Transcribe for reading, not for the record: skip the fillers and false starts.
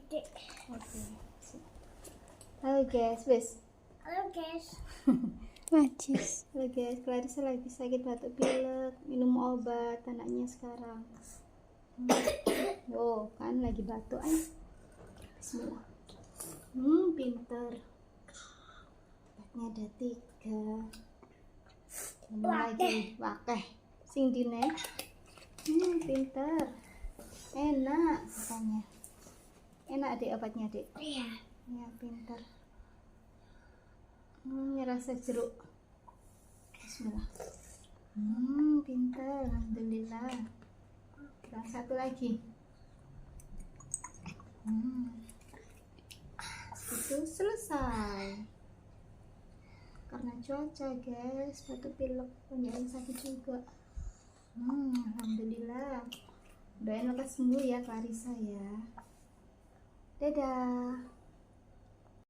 Oke. Halo guys, wes. Halo guys. Najis. Halo guys, Clarissa lagi sakit batuk pilek, minum obat anaknya sekarang. Yo, kan lagi batuk Bismillah. Pinter. Obatnya ada 3. Minum lagi, wakeh. Sing dine. Pinter. Enak katanya. Enak deh obatnya, Dek. Iya. Ya, pinter. Ini rasa jeruk. Bismillah. Pinter. Alhamdulillah. Dan satu lagi. Itu selesai. Karena cuaca, guys, batuk pilek, pengen sakit juga. Alhamdulillah. Doain lekas sembuh ya, Clarissa ya. Dadah.